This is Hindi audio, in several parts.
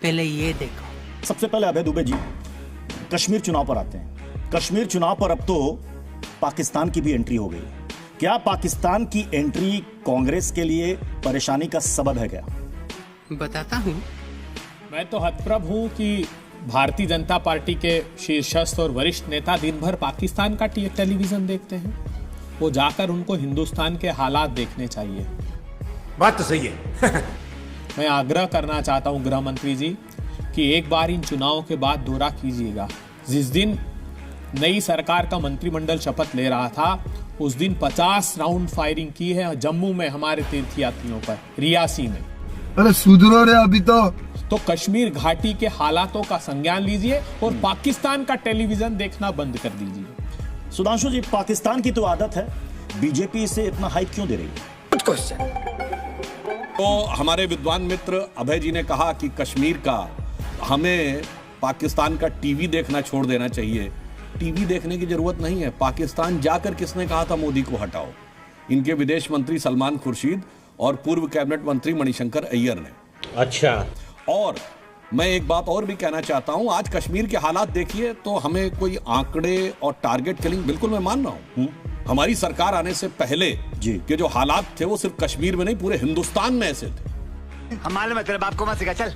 पहले ये देखो। सबसे पहले अभय दुबे जी कश्मीर चुनाव पर आते हैं। कश्मीर चुनाव पर अब तो पाकिस्तान की भी एंट्री हो गई। क्या पाकिस्तान की एंट्री कांग्रेस के लिए परेशानी का सबब है क्या? बताता हूँ। मैं तो हतप्रभ हूँ कि भारतीय जनता पार्टी के शीर्षस्थ और वरिष्ठ नेता दिन भर पाकिस्तान का टेलीविजन देखते हैं। वो जाकर उनको हिंदुस्तान के हालात देखने चाहिए। बात तो सही है। मैं आग्रह करना चाहता हूं गृह मंत्री जी कि एक बार इन चुनावों के बाद दौरा कीजिएगा। जिस दिन नई सरकार का मंत्रिमंडल शपथ ले रहा था उस दिन 50 राउंड फायरिंग की है जम्मू में हमारे तीर्थयात्रियों पर, रियासी में। अरे सुधरो रे अभी तो कश्मीर घाटी के हालातों का संज्ञान लीजिए और पाकिस्तान का टेलीविजन देखना बंद कर दीजिए। सुधांशु जी, पाकिस्तान की तो आदत है, बीजेपी इसे इतना हाइप क्यों दे रही है? तो हमारे विद्वान मित्र अभय जी ने कहा कि कश्मीर का हमें पाकिस्तान का टीवी देखना छोड़ देना चाहिए। टीवी देखने की जरूरत नहीं है। पाकिस्तान जाकर किसने कहा था मोदी को हटाओ? इनके विदेश मंत्री सलमान खुर्शीद और पूर्व कैबिनेट मंत्री मणिशंकर अय्यर ने। अच्छा। और मैं एक बात और भी कहना चाहता हूं, आज कश्मीर के हालात देखिए तो हमें कोई आंकड़े और टारगेट किलिंग, बिल्कुल मैं मान रहा हूं, हमारी सरकार आने से पहले जी के जो हालात थे वो सिर्फ कश्मीर में नहीं पूरे हिंदुस्तान में ऐसे थे। हम मालूम है, तेरे बाप को मत सिखा, चल।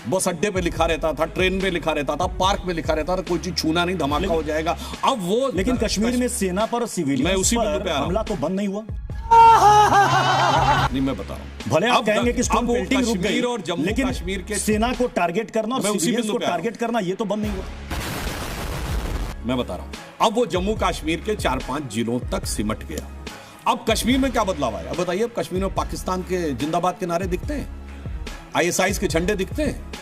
बस अड्डे पे लिखा रहता था, ट्रेन पे लिखा रहता था, पार्क में लिखा रहता था, कोई चीज छूना नहीं, धमाका हो जाएगा। अब वो लेकिन कश्मीर में सेना पर सिविलियंस पर हमला तो बंद नहीं हुआ। नहीं, मैं बता रहा हूं। भले आप कहेंगे कि स्टोन पेल्टिंग रुक गई, और जम्मू लेकिन कश्मीर के सेना को टारगेट करना और सिविलियंस को टारगेट करना ये तो बंद नहीं हुआ। मैं बता रहा हूं, अब वो जम्मू कश्मीर के 4-5 जिलों तक सिमट गया। अब कश्मीर में क्या बदलाव आया? अब बताइए, अब कश्मीर में पाकिस्तान के जिंदाबाद के नारे दिखते हैं, आईएसआई के झंडे दिखते हैं,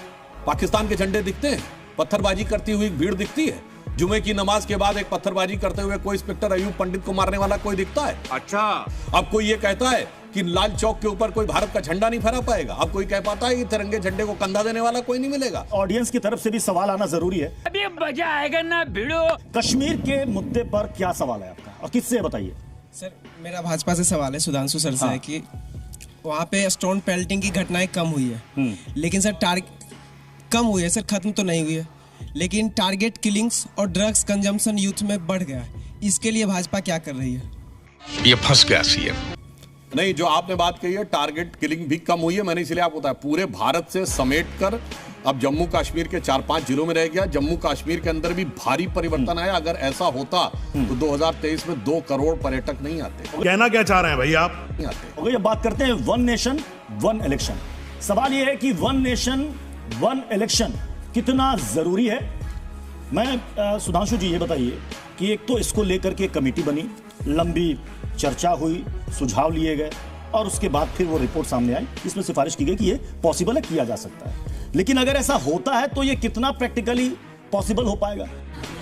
पाकिस्तान के झंडे दिखते हैं, पत्थरबाजी करती हुई भीड़ दिखती है। जुमे की नमाज के बाद एक पत्थरबाजी करते हुए कोई इंस्पेक्टर अयूब पंडित को मारने वाला कोई दिखता है? अच्छा। अब कोई ये कहता है कि लाल चौक के ऊपर कोई भारत का झंडा नहीं फहरा पाएगा? अब कोई कह पाता है कि तिरंगे झंडे को कंधा देने वाला कोई नहीं मिलेगा? ऑडियंस की तरफ से भी सवाल आना जरूरी है। अभी मजा आएगा ना भिड़ो। कश्मीर के मुद्दे पर क्या सवाल है आपका और किससे बताइए? सर, मेरा भाजपा से सवाल है, सुधांशु सर से है कि वहाँ पे स्टोन पेल्टिंग की घटनाएं कम हुई है, लेकिन सर कम हुई है सर, खत्म तो नहीं हुई है, लेकिन टारगेट किलिंग्स और ड्रग्स कंजम्पशन यूथ में बढ़ गया है। इसके लिए भाजपा क्या कर रही है? ये फंस गया सीएम। नहीं, जो आपने बात कही है, टारगेट किलिंग भी कम हुई है। मैंने इसलिए आपको बताया, पूरे भारत से समेट कर अब जम्मू कश्मीर के 4-5 जिलों में रह गया। जम्मू कश्मीर के अंदर भी भारी परिवर्तन आया। अगर ऐसा होता तो 2023 में 2 करोड़ पर्यटक नहीं आते। कहना क्या चाह रहे हैं भाई आप? नहीं आते। ओके, अब बात करते हैं वन नेशन वन इलेक्शन। सवाल यह है कि वन नेशन वन इलेक्शन कितना जरूरी है? मैं सुधांशु जी ये बताइए कि एक तो इसको लेकर के कमेटी बनी, लंबी चर्चा हुई, सुझाव लिए गए और उसके बाद फिर वो रिपोर्ट सामने आई, इसमें सिफारिश की गई कि ये पॉसिबल है, किया जा सकता है। लेकिन अगर ऐसा होता है तो ये कितना प्रैक्टिकली पॉसिबल हो पाएगा?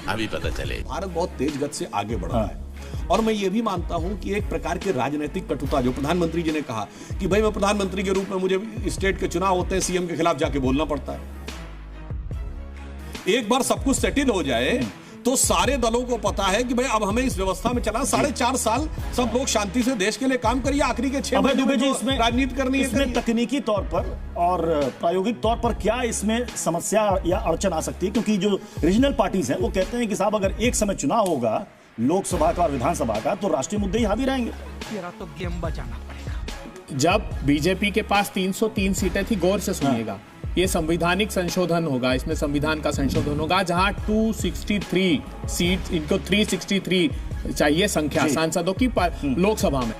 अभी पता चले। भारत बहुत तेज गति से आगे बढ़ रहा है और मैं ये भी मानता हूं कि एक प्रकार की राजनीतिक कटुता, जो प्रधानमंत्री जी ने कहा कि भाई मैं प्रधानमंत्री के रूप में मुझे स्टेट के चुनाव होते हैं, सीएम के खिलाफ जाके बोलना पड़ता है। एक बार सब कुछ सेटिल हो जाए तो सारे दलों को पता है कि भाई अब हमें इस व्यवस्था में चला 4.5 साल सब लोग शांति से देश के लिए काम करिए। आखिरी के 6 महीने में इसमें राजनीति करनी है। इसमें तकनीकी तौर पर और प्रायोगिक तौर पर क्या इसमें समस्या या अड़चन आ सकती है? क्योंकि जो रीजनल पार्टीज हैं वो कहते हैं कि साहब अगर एक समय चुनाव होगा लोकसभा का और विधानसभा का तो राष्ट्रीय मुद्दे ही हावी रहेंगे। तेरा तो गेम बचाना पड़ेगा। जब बीजेपी के पास 303 सीटें थी, गौर से सुनिएगा, ये संवैधानिक संशोधन होगा, इसमें संविधान का संशोधन होगा, जहां 263 सीट, इनको 363 चाहिए संख्या सांसदों की लोकसभा में।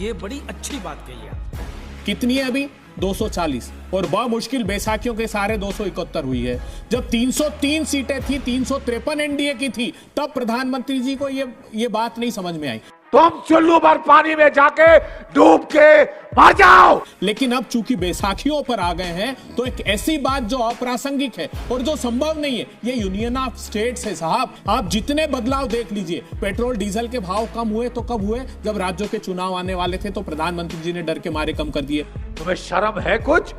ये बड़ी अच्छी बात कही है। कितनी है अभी? 240 और मुश्किल बैसाखियों के सारे 271 हुई है। जब 303 सीटें थी, 353 एनडीए की थी, तब प्रधानमंत्री जी को ये बात नहीं समझ में आई। तुम चुल्लू भर पानी में जाके डूब के मर जाओ। लेकिन अब चूंकि बैसाखियों पर आ गए हैं तो एक ऐसी बात जो अप्रासंगिक है और जो संभव नहीं है, ये यूनियन ऑफ स्टेट्स है साहब। आप जितने बदलाव देख लीजिए, पेट्रोल डीजल के भाव कम हुए तो कब हुए? जब राज्यों के चुनाव आने वाले थे तो प्रधानमंत्री जी ने डर के मारे कम कर दिए। तुम्हें शर्म है कुछ?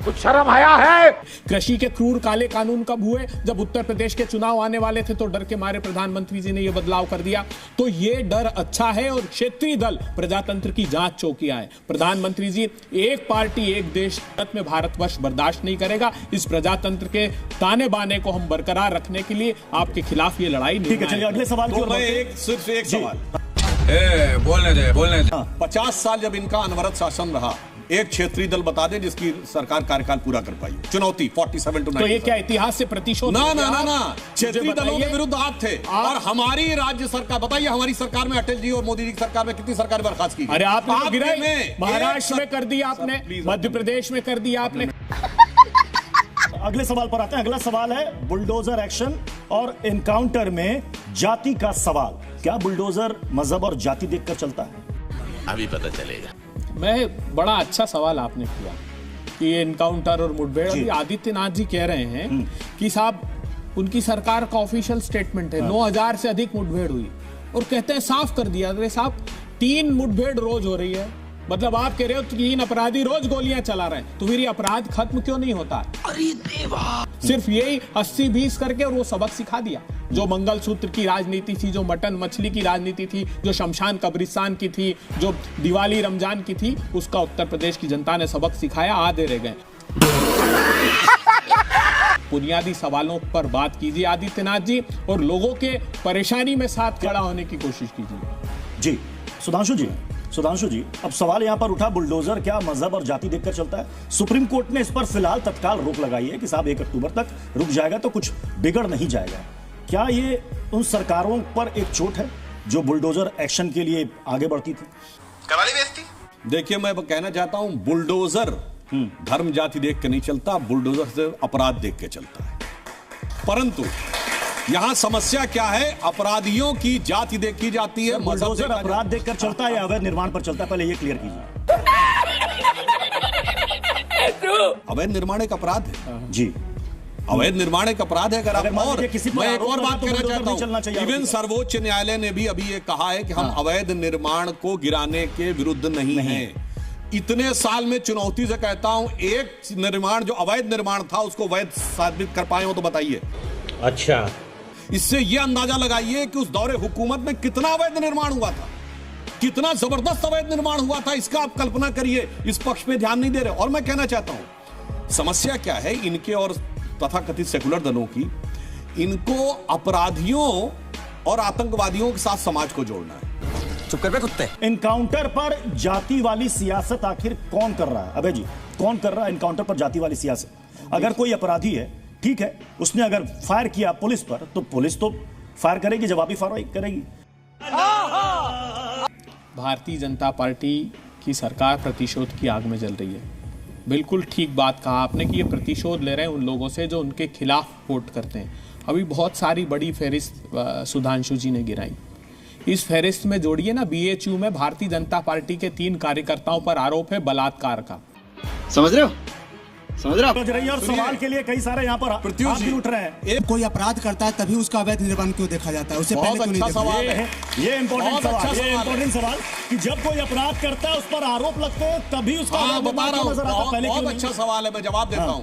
कुछ शर्म आया है? कृषि के क्रूर काले कानून कब हुए? जब उत्तर प्रदेश के चुनाव आने वाले थे तो डर के मारे प्रधानमंत्री जी ने यह बदलाव कर दिया। तो ये डर अच्छा है और क्षेत्रीय दल प्रजातंत्र की जांच चौकियां है। प्रधानमंत्री जी, एक पार्टी एक देश में भारतवर्ष बर्दाश्त नहीं करेगा। इस प्रजातंत्र के ताने बाने को हम बरकरार रखने के लिए आपके खिलाफ ये लड़ाई ठीक है, चलिए अगले सवाल की ओर बढ़ते हैं। सिर्फ एक सवाल। बोलने दे 50 साल जब इनका अनवरत शासन रहा, एक क्षेत्रीय दल बता दे जिसकी सरकार कार्यकाल पूरा कर पाई। चुनौती 47 to 90। तो ये क्या इतिहास से प्रतिशोध? ना ना ना ना, क्षेत्रीय दलों के विरुद्ध आप थे। और हमारी राज्य सरकार, बताइए हमारी सरकार में अटल जी और मोदी जी की सरकार में कितनी सरकार बर्खास्त की? अरे आपने तो गिराई, महाराष्ट्र में कर दिया आपने, मध्य प्रदेश में कर दिया आपने। अगले सवाल पर आते हैं। अगला सवाल है बुलडोजर एक्शन और एनकाउंटर में जाति का सवाल। क्या बुलडोजर मजहब और जाति देखकर चलता है? अभी पता चलेगा। मैं बड़ा अच्छा सवाल आपने किया कि ये एनकाउंटर और मुठभेड़। अभी आदित्यनाथ जी कह रहे हैं कि साहब उनकी सरकार का ऑफिशियल स्टेटमेंट है 9000 से अधिक मुठभेड़ हुई और कहते हैं साफ कर दिया। अरे साहब 3 मुठभेड़ रोज हो रही है, मतलब आप कह रहे हो 3 अपराधी रोज गोलियां चला रहे हैं, तो फिर ये अपराध खत्म क्यों नहीं होता? अरे देवा, सिर्फ यही 80-20 करके और वो सबक सिखा दिया। जो मंगलसूत्र की राजनीति थी, जो मटन मछली की राजनीति थी, जो शमशान कब्रिस्तान की थी, जो दिवाली रमजान की थी, उसका उत्तर प्रदेश की जनता ने सबक सिखाया, आधे रह गए। बुनियादी सवालों पर बात कीजिए आदित्यनाथ जी, और लोगों के परेशानी में साथ खड़ा होने की कोशिश कीजिए। जी सुधांशु जी, अब सवाल यहां पर उठा, बुलडोजर क्या मजहब और जाति देखकर चलता है? सुप्रीम कोर्ट ने इस पर फिलहाल तत्काल रोक लगाई है कि साहब 1 अक्टूबर तक रुक जाएगा तो कुछ बिगड़ नहीं जाएगा। क्या ये उन सरकारों पर एक चोट है जो बुलडोजर एक्शन के लिए आगे बढ़ती थी? कवाली बेइज्जती? देखिए, मैं कहना चाहता हूं, बुलडोजर धर्म जाति देख के नहीं चलता, बुलडोजर से अपराध देख के चलता है। परंतु यहां समस्या क्या है? अपराधियों की जाति देखी जाती है, बुलडोजर अपराध देखकर चलता है या अवैध निर्माण पर चलता है? पहले ये क्लियर कीजिए। अवैध निर्माण एक अपराध है जी, अवैध निर्माण एक अपराध है। अगर आप और किसी मैं एक और बात कहना चाहता हूं, इवन सर्वोच्च न्यायालय ने भी अभी ये कहा है कि हम अवैध निर्माण को गिराने के विरुद्ध नहीं हैं। इतने साल में चुनौती से कहता हूं, एक निर्माण जो अवैध निर्माण था उसको वैध साबित कर पाए हो तो बताइए। अच्छा, इससे यह अंदाजा लगाइए कि उस दौरे हुकूमत में कितना अवैध निर्माण हुआ था, कितना जबरदस्त अवैध निर्माण हुआ था, इसका आप कल्पना करिए। इस पक्ष पे ध्यान नहीं दे रहे। और मैं कहना चाहता हूं, समस्या क्या है इनके और तथाकथित सेकुलर दलों की? इनको अपराधियों और आतंकवादियों के साथ समाज को जोड़ना है। चुप कर बे कुत्ते। एनकाउंटर पर जाति वाली सियासत आखिर कौन कर रहा है? अबे जी, कौन कर रहा है एनकाउंटर पर जाति वाली सियासत? अगर कोई अपराधी है, ठीक है, उसने अगर फायर किया पुलिस पर, तो पुलिस तो फायर करेगी, जवाबी कार्रवाई करेगी। भारतीय जनता पार्टी की सरकार प्रतिशोध की आग में जल रही है। बिल्कुल ठीक बात कहा आपने कि ये प्रतिशोध ले रहे हैं उन लोगों से जो उनके खिलाफ वोट करते हैं। अभी बहुत सारी बड़ी फहरिस्त सुधांशु जी ने गिराई। इस फहरिस्त में जोड़िए ना, BHU में भारतीय जनता पार्टी के 3 कार्यकर्ताओं पर आरोप है बलात्कार का। समझ रहे हो? समझ रहे हो? समझ रही है। और सवाल के लिए कई सारे यहाँ पर हाथ भी उठ रहे हैं। कोई अपराध करता है तभी उसका अवैध निर्माण क्यों देखा जाता है? उससे पहले क्यों नहीं देखा? सवाल है ये इम्पोर्टेंट सवाल कि जब कोई अपराध करता है उस पर आरोप लगते हैं तभी उसका बता रहा हूं, बहुत अच्छा सवाल है, मैं जवाब देता हूं।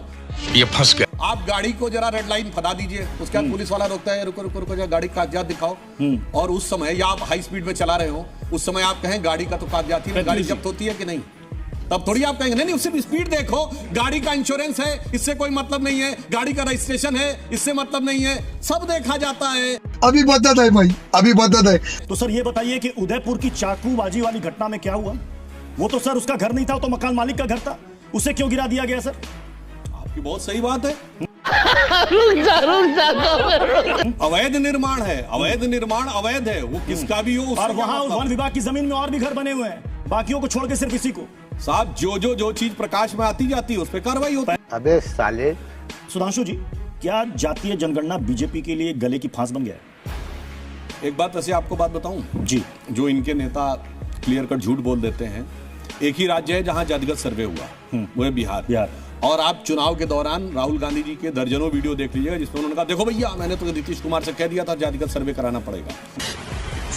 ये फंस गया। आप गाड़ी को जरा रेड लाइन फदा दीजिए, उसके बाद पुलिस वाला रोकता है, रुको रुको रुको, जरा गाड़ी का कागजात दिखाओ। और उस समय या आप हाई स्पीड में चला रहे हो, उस समय आप कहें गाड़ी का तो कागजात ही, गाड़ी जब्त होती है कि नहीं? तब थोड़ी आप कहेंगे नहीं सिर्फ स्पीड देखो, गाड़ी का इंश्योरेंस है, इससे कोई मतलब नहीं है, गाड़ी का रजिस्ट्रेशन है, इससे मतलब नहीं है, सब देखा जाता है। अभी बता दे भाई, अभी बता दे। तो सर ये बताइए कि उदयपुर की चाकूबाजी वाली घटना में क्या हुआ? वो तो सर उसका घर नहीं था, वो तो मकान मालिक का घर था, उसे क्यों गिरा दिया गया सर? आपकी बहुत सही बात है। अवैध निर्माण है, अवैध निर्माण अवैध है, वो किसका भी हो। और वहां वन विभाग की जमीन में और भी घर बने हुए हैं, बाकियों को छोड़ के सिर्फ इसी को। साहब जो चीज प्रकाश में आती जाती है उस पर कार्रवाई होती है। अबे साले। सुधांशु जी, क्या जातीय जनगणना बीजेपी के लिए गले की फांस बन गया है? एक बात ऐसे आपको बात बताऊं जी, जो इनके नेता क्लियर कट झूठ बोल देते हैं, एक ही राज्य है जहां जातिगत सर्वे हुआ, वो है बिहार। और आप चुनाव के दौरान राहुल गांधी जी के दर्जनों वीडियो देख लीजिएगा जिसमें उन्होंने कहा देखो भैया मैंने तो नीतीश कुमार से कह दिया था जातिगत सर्वे कराना पड़ेगा।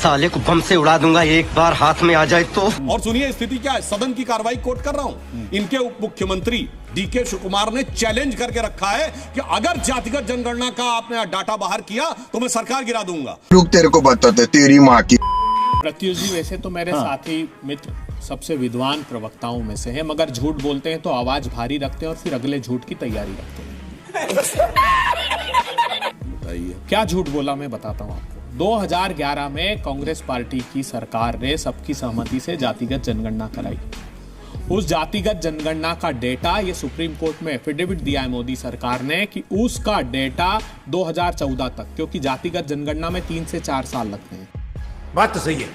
साले को बम से उड़ा दूंगा एक बार हाथ में आ जाए तो। और सुनिए स्थिति क्या है, सदन की कार्रवाई कोट कर रहा हूं। इनके उप मुख्यमंत्री डीके शिवकुमार ने चैलेंज करके रखा है कि अगर जातिगत जनगणना का आपने डाटा बाहर किया तो मैं सरकार गिरा दूंगा। रुक तेरे को बताते तेरी माँ की। प्रत्युष जी वैसे तो मेरे साथी मित्र सबसे विद्वान प्रवक्ताओं में से हैं, मगर झूठ बोलते हैं तो आवाज भारी रखते हैं और फिर अगले झूठ की तैयारी रखते हैं। क्या झूठ बोला मैं बताता हूं आपको। 2011 में कांग्रेस पार्टी की सरकार ने सबकी सहमति से जातिगत जनगणना कराई। उस जातिगत जनगणना का डेटा, ये सुप्रीम कोर्ट में एफिडेविट दिया है मोदी सरकार ने कि उसका डेटा 2014 तक, क्योंकि जातिगत जनगणना में 3 से 4 साल लगते हैं। बात तो सही है।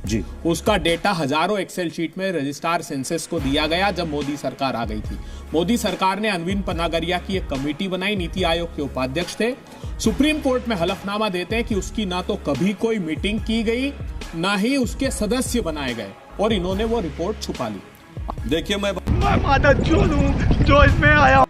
जी, उसका डेटा हजारों एक्सेल शीट में रजिस्ट्रार सेंसस को दिया गया जब मोदी सरकार आ गई थी। मोदी सरकार ने अनविन पनागरिया की एक कमेटी बनाई, नीति आयोग के उपाध्यक्ष थे। सुप्रीम कोर्ट में हलफनामा देते हैं कि उसकी ना तो कभी कोई मीटिंग की गई, ना ही उसके सदस्य बनाए गए, और इन्होंने वो रिपोर्ट छुपा ली। देखिए मैं माता जो इसमें आया